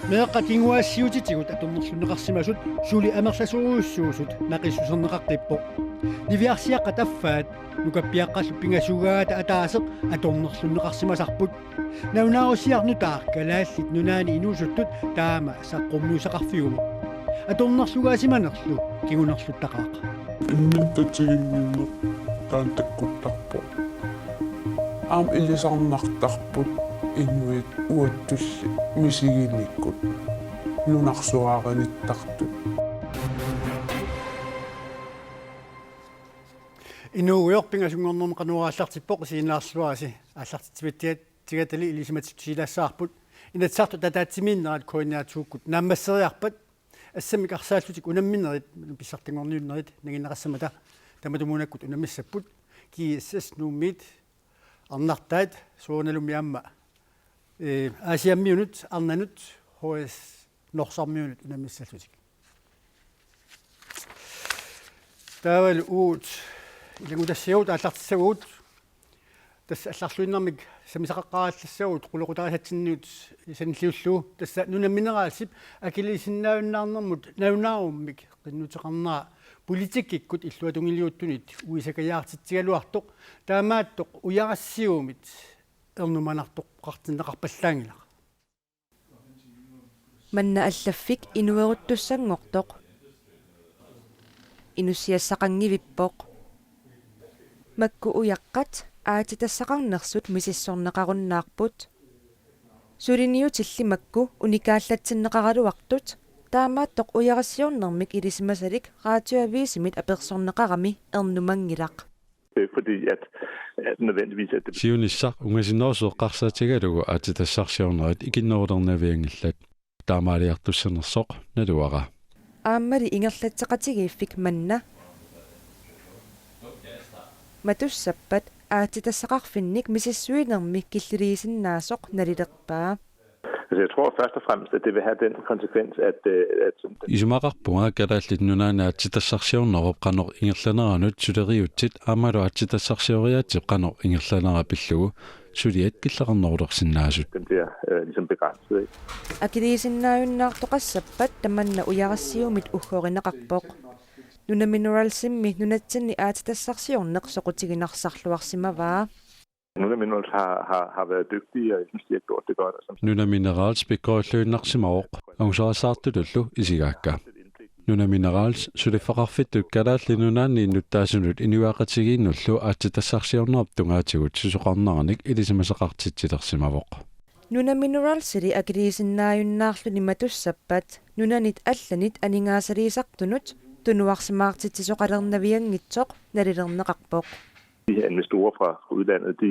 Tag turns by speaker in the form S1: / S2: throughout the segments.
S1: Meeqqatinguassiutigut atornerlunneqarsimasut suuli amerlasuruussuusut naqissuserneqaqqippo niviarsiaqqa taffaat nukappiaqqallu pingasugaata ataaseq atornerlunneqarsimasarput naunaarussiarnutaar kalaallit nunaani inuusuttut taama saqqumnuusaqarfigumu atornerlugaasimanerlu kigunerluttaqaaqa
S2: иннаттатигиннинне таантаккуттарпо аам илисарнартарпут иннуит уаттусси мисигинниккут нунарсуаариниттартут
S1: инууйорпингасунгорнерме кануааллартиппоқ сииннаарлуаси аллартитсивиттиат тигатали илисиматсилассаарпут инатсарту татаатсимииннерат коиниатсууккут нааммассериарпат ассами карсааллутик унамминерит писсартингорниуннерит нагиннеқассамата таматумунаккут унаммиссаппут кииссас нууммит арнартаат сууналуми амма асиаммиунут арнанут хоис норсармиунут унаммиссаллутик таавал уут илагутассиут аллартиссагуут тасса алларлуиннэрмик самисақаққарааллассагуут қулоқутарисатсинниут саниллиуллуу тасса нунамминераасип акилисиннаавиннаарнэрмут наунааруммик қиннутеқарнаа политиккиккут иллуатунгилиуттунит уисакаяартитсигалуартоқ таамааттоқ уярассиумит эрнуманартоқ қартиннеқарпаллаангилақ
S3: манна аллаффик инуеруттуссангортоқ инуссиассақангивиппоқ макку уяққат аатитассақарнерсут мисиссорнеқаруннаарпут сулиниутилли макку уникааллатсиннеқаралуартут таамааттоқ уярассиорнэрмик илисимасалик раатиоавиисимит аперсорнеқарами эрнумангилақ
S4: fordi at nødvendigvis at det
S5: сиунissaq унgasиннерсуэққарсаатигалугу аатитассарсиорнерит икиннерудернавиангилlat таамаалиартуссанерсоқ налуара
S3: ааммали ингерлатсеқатигииффик манна матуссаппат аатитассақарфинник мисиссуинерми киллилисиннаасоқ налилерпаа.
S4: Jeg tror først og fremmest, at det vil have den konsekvens, at
S5: исумақарпунга калааллит нунаана аатитассарсиорнеруп қанор ингерланеранут сулериутсит аамалу аатитассарсиориаатип қанор ингерланера пиллугу сулиат киллеқарнерулерсиннаасут
S4: den bliver ligesom begrænset. Ikke?
S3: Акилисиннааюннаартоқассаппат таманна уярассиумит уггоринеқарпоқ нуна минералсимми нунатсинни аатитассарсиорнеқ соқутигинарсарлуарсимаваа
S4: Nogle af minerals har været dygtige, og jeg synes, de har gjort det godt.
S5: нуна минералс пиккориллуиннарсимавоқ ангусарасаартулуллу исигаакка нуна минералс сулиффақарфиттут калаалли нунаанни иннуттаасунут инуаақатигииннуллу аатитассарсиорнерап тунгаатигут сусоқарнераник илисимасақартитсилерсимавоқ
S3: нуна минералсили акилисиннааюннаарлуни матуссаппат нунанит алланит анингаасалиисартунут тунуарсимаартитсисоқалернавиангитсоқ налилернеқарпоқ
S4: De her investorer fra udlandet, de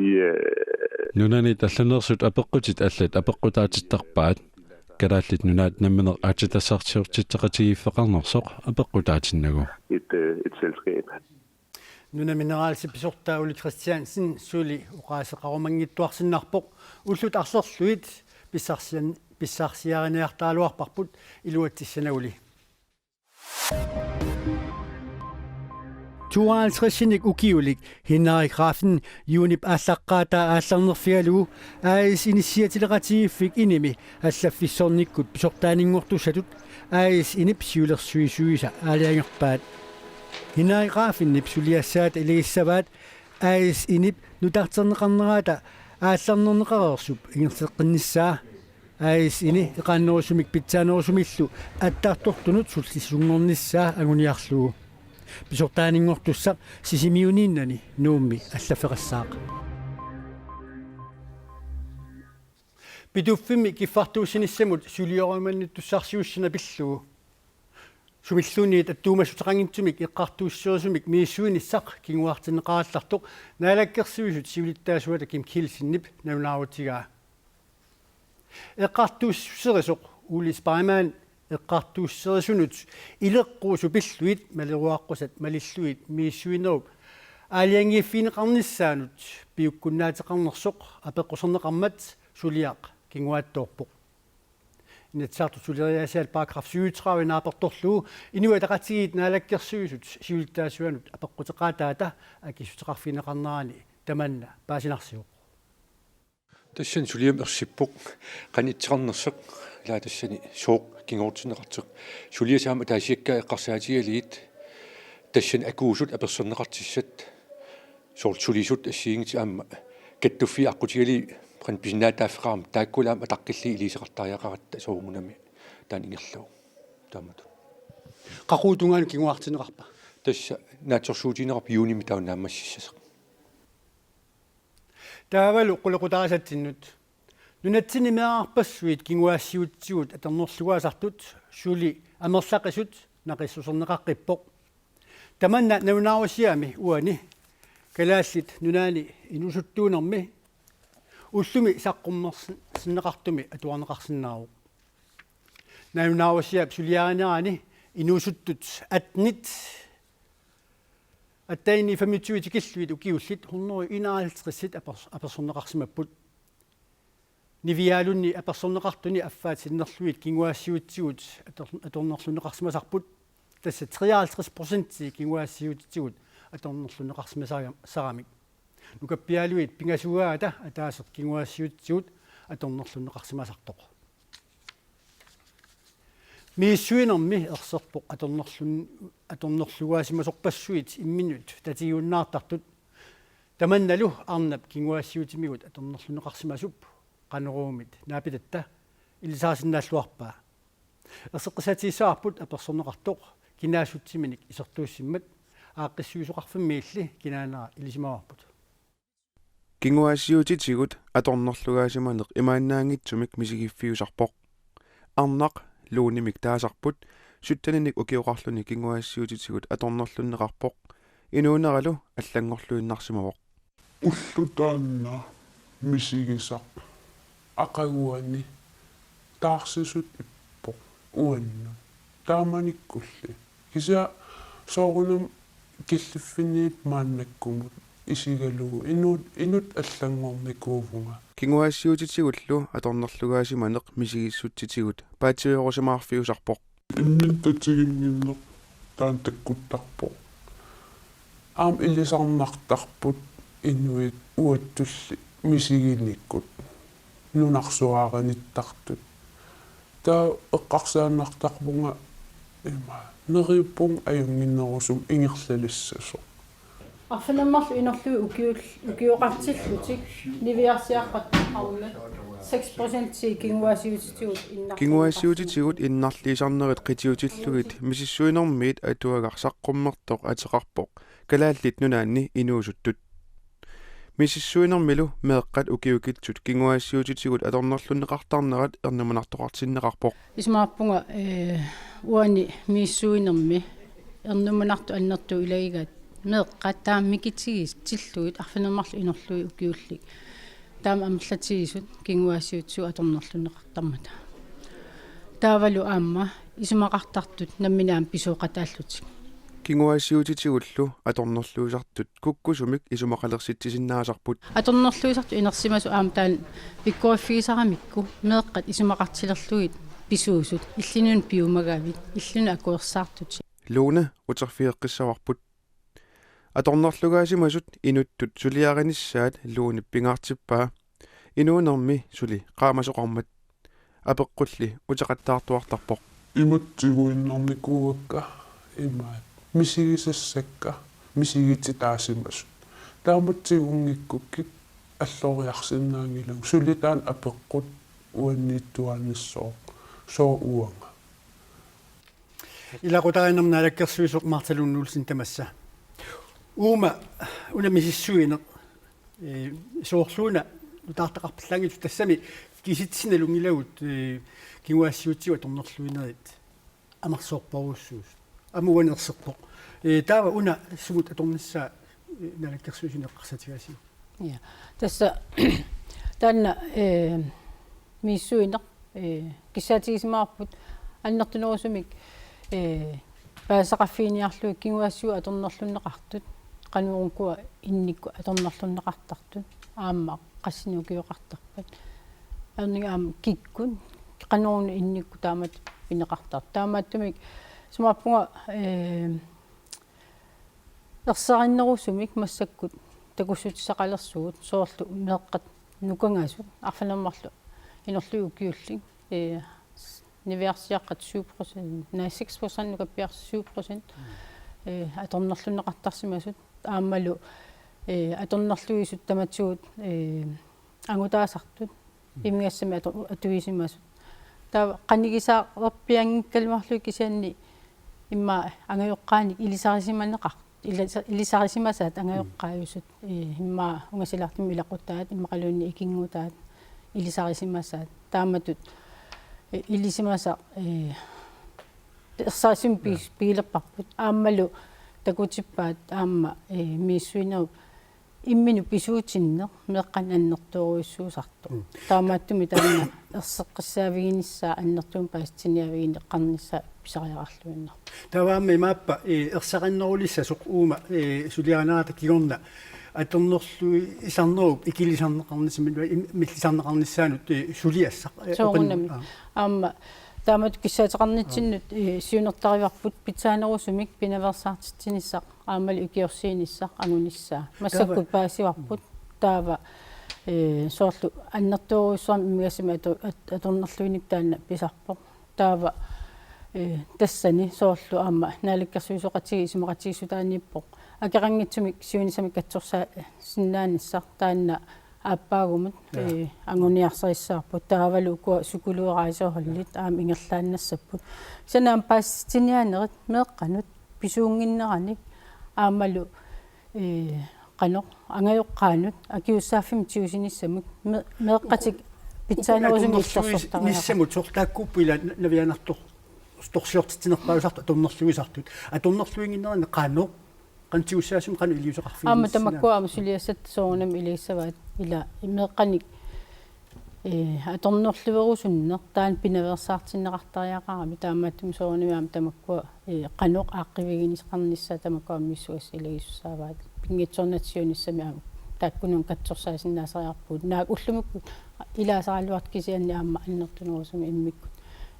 S5: нунани таллунерсут апеққутит аллат апеққутаатиттарпаат калааллит нунаат намминер аатитассартиуртитсеқатигииффеқарнерсоқ апеққутаатиннагу
S4: et selskab.
S1: нуна минералси писортаа Ули Кристиансен сули уқаасеқарумангиттуарсиннарпоқ уллут арлерлуит писсарсиариниартаалуарпарпут илуатсиссанаули 52-ник укиулик хиннариgrafen юнип ааллаққаатаа аалларнерфигалугу аис инициатилеқатигиффик иними аллаффиссорниккут писортаанингортусатут аис инип сиулерсуисуиса аалиангерпаат хиннариgrafen нипсулиассаат илигиссаваат аис инип нутартернеқарнераата аалларнернеқарерсуп ингертеққинниссаа аис ини эқааннерусумик питсаанерусумиллу аттаартортунут суллиссунгорниссаа агуниарлугу писортаанингортуссақ сисимиунииннани нуумми аллафеқассаақ пидуффими киффартуусиниссамут сулиораманниттуссарсиуссина пиллугу сумиллуниит аттуумассутеқангитсумик эққартууссуерсумик мииссуиниссақ кигуартинеқараллартоқ наалаккерсуисут сивилиттаасуата ким килсиннип навнаарутигаа эққартууссерисоқ улис паймаан эққартууссерисунут илеққуусу пиллуит малеруаққусат малиллуит мииссуинеруп аалиангиффинеқарниссаанут пиуккуннаатеқарнерсоқ апеққусернеқармат сулиақ кингуаатторпоқ инатсаарту сулериасаал параграф 37 инааперторлуу инуатақатигиит наалаккерсуисут сивилтаасуанут апеққутеқаатаата акиссутеқарфинеқарнерани таманна паасинарсиуq
S6: тассан сулиам ерсиппоq qanittiqarnerseq лаа тассани сооq кингоортинеқартеq сулиасаама таасиаккаа эққарсаатигалиит тассан акуусут аперсернеқартиссат соорт сулисут ассиингити аама каттуффи аққутигали қан писинаатааффеқарам тааккулаам атаққилли илисеқартариақаратта соомунами таан ингерлуу таамату
S1: qaqutungaaну кингуартинеқарпа
S6: тасса наатсорсуутинеқарп юуними тауннаамассиссасеқ
S1: таавалу qulaqutarisattinnut нунатсинимеаарпассуит кингуаассиутсигут атернерлугаасартут сули амерлақисут нақиссусернеқаққиппоқ таманна навнаарусиами уани калааллит нунаани инусуттуунерми уллуми саққуммерсин синнеқартуми атуарнеқарсинаару навнаарусиап сулиаринерани инусуттут атнит аттайни 25 тикиллуит укиуллит 151 аперсорнеқарсимаппут нивиалунни аперсорнеқартуни аффаат синнерлуит кингуаассиутсигут аторнерлунеқарсимасарпут тасса 53% кингуаассиутсигут аторнерлунеқарсимасарамик нукаппиалуит пингасугаата атаасеқ кингуаассиутсигут аторнерлунеқарсимасартоқ мииссуинерми ерсерпоқ аторнерлугаасимасорпассуит имминут татигиуннаартартут таманналу арнап кингуаассиутимигут аторнерлунеқарсимасуп qanеруумит наапитатта илисаасиннааллуарпаа ерсеққисаатиссаарпут аперсорнеқартоқ кинаасутсиминик исертууссиммат ааққиссуисоқарфиммиилли кинаанера илисимаварпут
S7: кингуаассиутитигут аторнерлугаасиманеқ имааннаангитсумик мисигиффиусарпоқ арнақ луунимик таасарпут суттаниник укиоқарлуни кингуаассиутитигут аторнерлуннеқарпоқ инуунералу аллангорлуиннарсимавоқ
S2: уллутаанна мисигисақ ақагуани таарсисут иппоқ уанна тааманиккулли киса соорунам киллиффиниит мааннаккумут исигалугу инут аллангормикуувунга
S7: кингуаассиутитигуллу аторнерлугаасиманеқ мисигиссутситигут паатиорусимаарфиусарпоқ
S2: имминтатигингиннеқ таан таккуттарпоқ аам илисарнартарпут инуит уаттулли мисигинниккут нунарсуаараниттартут таа эққарсааннартарпунга има нериппун аюнгиннерусум ингерлалиссасо
S8: арфинаммарлу инерлуи укиоқартиллутик нивиарсиаққат арме 6% кингуасиутитигут
S7: кингуаассиутитигут иннарлиисарнерит қитиутиллугит мисиссуинэрмиит атуагаарсаққуммертоқ атеқарпоқ калааллит нунаанни инуусуттут мисиссуинэрмилу меэққат укиукитсут кингуаассиутитигут аторнерлуннеқартарнерат эрнуманартоқартиннеқарпоқ
S8: исмаарпунга уани мииссуинерми эрнуманарту аннерту илагигат меэққат тааммикитигис тиллуит арфинаммарлу инерлуи укиуллик таама амерлатигисут кингуаассиутсу аторнерлуннеқартармата таавалу аама исумақартартут намминаам писуоқатааллутик
S7: кингуаассиутитигуллу аторнерлуисартут куккусумик исумақалерситсисиннаасарпут
S8: аторнерлуисарту инерсимасу аама таан пиккуаффигисарамикку меэққат исумақартилерлуит писуусут иллинун пиумагавит иллуна акуерсаартут
S7: луна утерфиэққиссаварпут аторнерлугаасимасут инуттут сулиариниссаат лууни пингаартиппаа инуунерми сули qaamasoqarmat апеққулли утеқаттаартуартарпоқ
S2: иматсигуиннарникууакка имаат мисигисассакка мисигитситаасимасу тааматсигунгиккуккит аллориарсиннаангилам сулитаан апеққут уанниттуааниссоо соо уанга
S1: илақутаринерна алаккерсуисоқ марталуннулсин тамасса uuма унамисиссуинеқ соорлууна нутаартақарпаллагит тассами киситсиналунгилагут кингуаассиутсиу аторнерлуинерит амарсоорпаруссуус амуанерсерпоқ таава уна сугут аторнссаа налаккерсуисинеққарсатигаси
S8: я тасса танна мииссуинеқ киссаатигисмаарпут аннертунерусумик паасақаффиниарлуи кингуаассуа аторнерлуннеқартут qanurunkuwa innikku atornerlunneqartartut aamma qassini ukiuqartarpat aerniga aam kikkun qanurunu innikku taamat pineqartar taamaattumik sumaappunga ersarinnерусумик массаккут такуссутисақалерсуут соорлу меэққат нукангаасу арфанермарлу инерлу укиуллик niversiaqqat 7% на 6% нукаппиарс 7% аторнерлунеқартарсимасут ааммалу аторнерлуисут таматсуут ангутаасартут имигассами атуисимасут таа қанигисаақорпиангиккалмарлу кисианни имма ангайоққааник илисарисиманеқар илисарисимасаат ангайоққааюсут имма унгасилартими илақутаат иммақалуунни икингутаат илисарисимасаат тааматут илисимаса сасим пилерпарпут ааммалу такутиппаат аама миссуинеру иммину писуутиннер меэккан аннэртууруиссуусарту таамааттуми таана ерсеққиссаавигиниссаа аннэртуун паастиниавигини эққарнissaа писариарарлуиннер
S1: таваамми мааппа ерсақаннерулиссасоқ уума сулианаата кигорна аторнерлуи исарнеруп икилисарнеқарнисми миллисарнеқарниссаанут сулиассақ
S8: соорунами аама таамат киссаатеқарнитсиннут сиунертариварпут питсаанерусумик пинаверсаартитсиниссақ аамали икиорсииниссақ агуниссаа массаккут паасиварпут таава соорлу аннертууруссуарми имигасими аторнерлуиник таана писарпоқ таава тассани соорлу аама нааликкерсуисоқатиги исимақатигиссутаанииппоқ акерангитсумик сиунисами катсорсаа синнааниссақ таанна ааппаагумат ангуниарсариссаарпут таавалу куа сукулуераисоораллит аама ингерлааннассаппут санаам паасситиниаанерит меэққанут писуунгиннераник аамалу qanoq angayuqqaanut akiussaaffim tiusinissamuk meeqqatik pitsaanерусуми иллерсортаа
S1: ниссамут сортааккуппу ила навианартор сторсиортитинерпаусарта атумнерлуисартут атумнерлуингиннерани qanoq qantiussaasum qanu iliuseqarfini
S8: аама тамаккуа амсулиассат соорнам илиссаваат ила имеэққаник аторнерлуерусуннер таан пинаверсаартиннеқартариақарами таамааттум соорнамиам тамаккуа qanoq ааққивигинисеқарнissaа тамаккуа миссуас илагиссааваат пингитсорнатсиунissamiam тааккунун катсорсаасиннаасариарпуут наак уллумукку илаасаралуарт кисианни аама аннертунерусуми иммиккут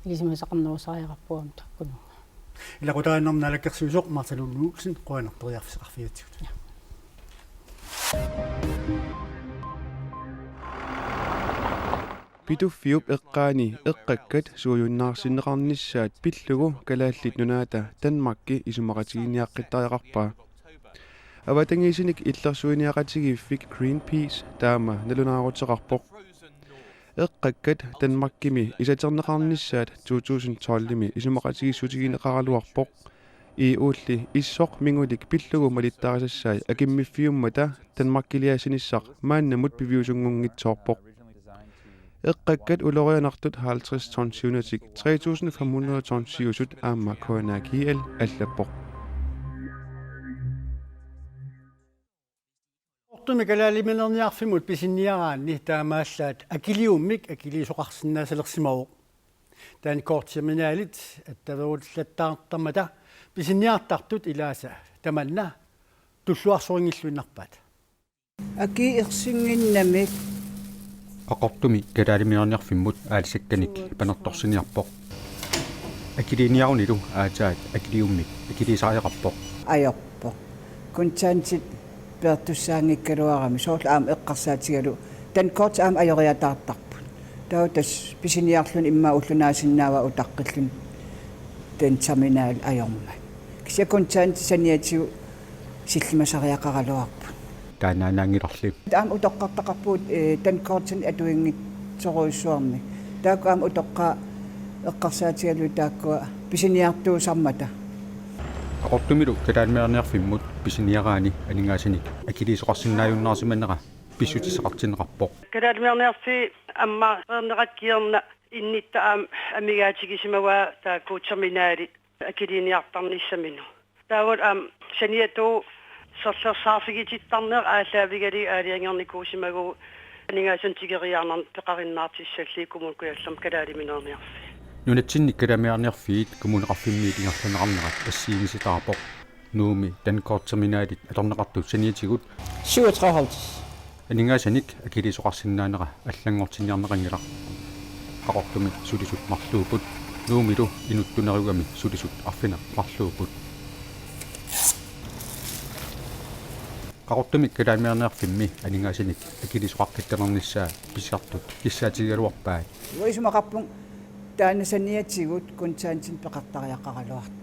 S8: илисимасақарнерусариарпуам тааккунун
S1: илакутааннерналаккерсуисоқ марталуннууксин қуанерториарфисақарфиатсигут
S7: Pituffiup eqqaani eqqakkat suuyunnaarsinneqarnissaat pillugu kalaаллит нунаата Данмарки исумақатигиниаққиттариақарпаа аватангисиник иллерсуиниақатигииффик Greenpeace таама налунаарутеқарпоқ эққаккат Данмаркими исатернеқарнissaат 2012-ми исумақатигиссутигинеқаралуарпоқ иуулли иссоқ мингулик пиллугу малиттарисассаи акиммиффиуммата Данмаркилиасиниссақ мааннамут пивиусунгунгитсоорпоқ эққаккат улорианартут 50 тонн сиунатик 3500 тонн сиусут аама KNGL аллаппоқ
S1: ортумикалаалиминерниарфимут писинниараанни таамааллаат акилиуммик акилисоқарсинаасалерсимавоқ таан коортиминаалит аттаверуллаттаартармата писинниартартут илааса таманна туллуарсорингиллуиннарпаат
S9: аки ерсингиннамик
S10: aqortumi kalaalimiarniarfimmut aalisakkanik panertorсиниарпоq акилиниарунилу аатаат акилиуммик акилисариақарпоq
S9: ajorpoq kuntaantit peertussaangikkaluarami soorlu aam eqqarsaatigalu tankort aam ajoriataartarput tautas pisiniarlun imma ullunaasinnaawa utaqqillun tan terminaal ajormat kisiakuntaanti saniatiu sillimasariaqaraluarpu
S10: таанаанаангиларлу
S9: таам утоққартақарпуут танкортин атуингит соруиссуарми таакку аам утоққа эққарсаатигалу тааккуа писиниартуусармата
S10: aqortumilu kalaalimiarniarfimmut pisiniaraani aningaasinik akilisoqarsinnaajunnaarsimannera pissutiseqartineqarpoq
S11: kalaalimiarniarfi amma erneqatkierna innitta aam amigaatigisimawaa taakku terminaali akiliniartarnissaminu taawut aam saniatu сорсерсаарфигититтарнер аалаавигали аалиангерникуусимагу анигаасунтигериарнар пеқариннаартиссаллииккумун куяллам калаалиминерниарфи
S10: нунатсинни каламиарниарфиит кумунеқарфиммиит ингерланеқарнерат ассиигиситаарпоқ нууми танкоорттерминаалит аторнеқартут саниатигут
S9: 57
S10: анигаасаник акилисоқарсинаанера аллангортинниарнеқангилар aqortumi sulisut marluuput nuumilu inuttunerugami sulisut arfina marluuput qaqortumik kalaamiarnerfimmi aningaasinik akilisuqaqqitternernissaa pissartut kissaatiggaluarpaat
S9: uisumaqarpun taanasaniatigut kunsaantin peqartariaqqaraluart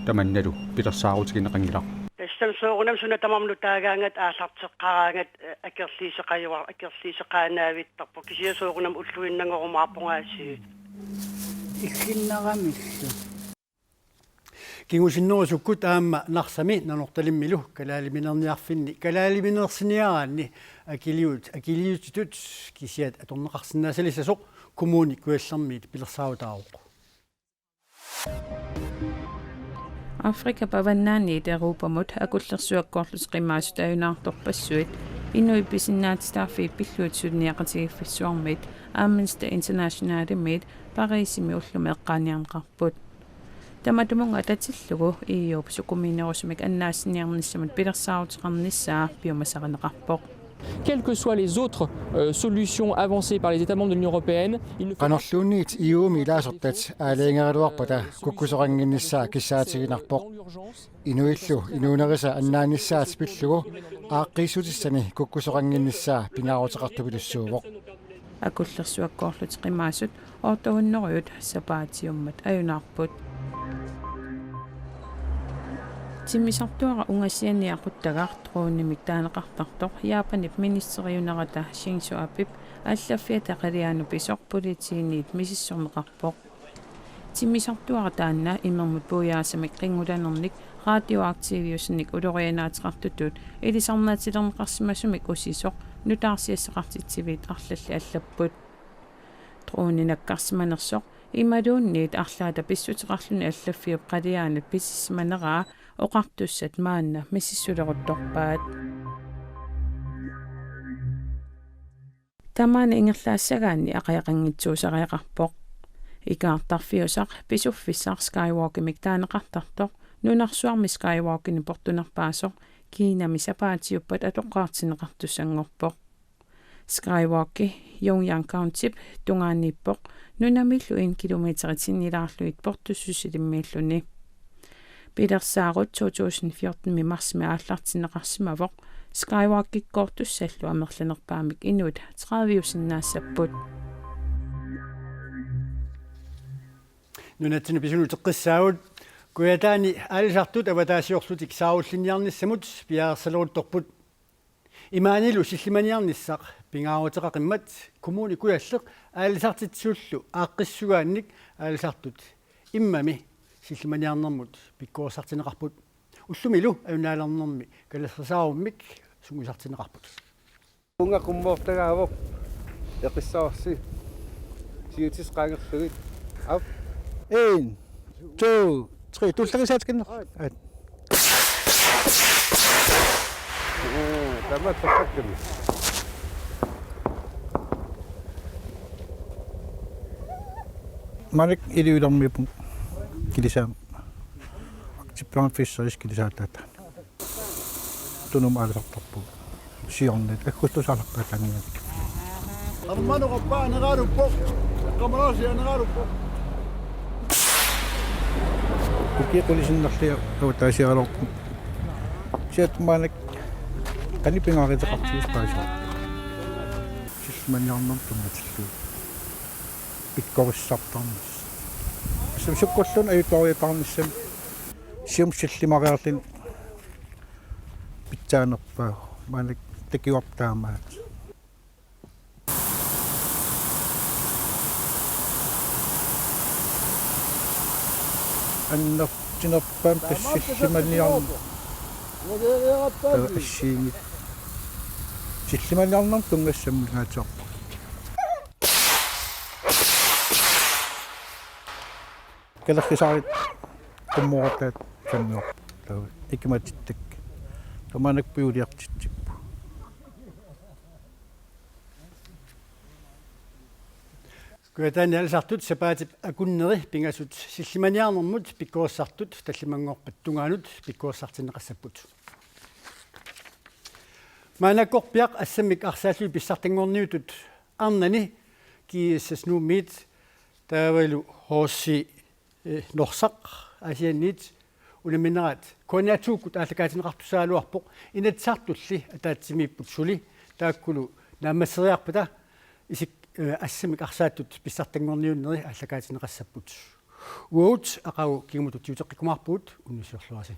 S10: tamannalu pilersaarutigineqangilaq
S11: Tassam soorunam suna tamamnu taagaangat aallarteqqaraangat akerliiseqaanaavittarpu kisia soorunam ulluinnangorumaarpungaassi
S9: ikkinnaramillu
S1: кингусиннерусуккут аама нарсами нанорталиммилу калаалиминерниарфинни калаалиминерсиниараанни акилиутитут кисиат аторнеқарсинаасалиссасоқ коммуни куаллэрмиит пилерсаавутаароқ
S12: Afrika pavannaanniit Euroopamut akullersuakkorlusqimaasut ajunаарtorpassuit inui pisinnaatistaarfiit pilluut sunniaqatigiffissuarmiit Amnesty Internationalimiit Pariisimi ullumi eqqaaniarneqarput Tamatumunga tatillugu iup sukuminerusumik annaassiniarnissamut pilersaarutiqarnissaa piumasaqaneqarpoq
S13: Quelles que soient les autres solutions avancées par les États membres de l'Union européenne, il ne faut
S14: qanorluunniit iuumi ilaasortat aaleengeriluarpata kukkusoqanginnissaa kissaatiginarpoq inuillu inuunerisa annaanissaat pillugu aaqqisutissani kukkusoqanginnissaa pingaarutiqartupilussuuvoq
S12: akullersuakkorlutiqimaasut ortogunneruyut sapaatiummat ajunaarput Timmisartuara ungassianiaquttagaartruunimik taaneqartartoq Jaapanip ministeriunerata Shinzo Abe аллаффиата қалиаануписоқ политиинниит мисиссорнеқарпоқ тиммисартуара таанна имермут пуяасамик қингуланерник радиоактивиусник улорианаатеқартутут илисарнаатилернеқарсимасумик усисоқ нутаарсиассеқартитсивит арлалли аллаппут труунинаккарсиманерсоқ ималуунниит арлаата писсутеқарлуни аллаффиуп қалиаанут писсиманераа оқартуссат маанна миссисулерутторпаат Tamana ingerlaassagaanni aqayaqanngitsuusariaqarpoq ikaartarfiusaq pisuffissaq skywalkimik taaneqartartoq nunarsuarmi skywalkini portunerpaasoq kiinami sapaatiuppat atoqqaartineqartussangorpoq skywalki Yongyang County tungaanniippoq nunamillu 1 kilometeritinnilaarluit portussusilimmiilluni pilersaarut 2014 marsmi aallartineqarsimavoq Skywalk-kortussallu amerlanerpaamik inuut 30-usinnaassaput
S1: нунатсина писуну теққиссаагут куятаани аалисартут аватаасиорлутик сауллинниарнissamут пиаарсалуутторпут имаанилу силлиманиарниссақ пингааутеқақиммат коммуни куяллеқ аалисартитсууллу ааққиссугаанник аалисартут иммами силлиманиарнэрмут пиккуусартинеқарпут уллумилу авнаалернэрми калассасааруммик сунгусартинеқарпут
S15: унга куммоортагаавоқ эқиссаарси сиутис qaangerlugit ап 1 2 3 туллагисаатикиннер тамат таппакками маник илиулэрмипун килисаам актиппаан фиссерис килисаатаата тунум аалертарпу сиорнет аккуттусаалерпаатангиат
S1: арманеқарпаа нераалуппо камараасианераалуппо
S15: кукиқулисиннерлиа таасиаралорпу сиат маник канипингааритеқартиус пааса сисманиарнер туматиллу пиккориссартарнис сумсуккуллун аюториатарниссам сиумсиллимариарлин питсаанерпаа маник такиуартаамаат аннертинерпаам тассиллиманиарн ассиимит силлиманиарнер тунгассаммигаатиорпа калахисаарит туммуратаат саммиор таа икматиттак таманак пиулиартитсиппу
S1: куятаани алисартут сапаатип акуннери пингасут силлиманиарнэрмут пиккуассартут таллимангорпат тунгаанут пиккуассартинеқассаппут маанаккорпиақ ассамик арсааллуи писсартангорниутут арнани кииссаснуумиит таавалу хоосси норсақ асианниит унаминерат кониатууккут ааллакаатинеқартусаалуарпоқ инатсартулли атаатсимииппут сули тааккулу наамассериарпата исик ассамик арсааттут писсартангорниуннери ааллакаатинеқассаппут уут ақау кигмутут тиутеққикумарпуут уннусиорлуаси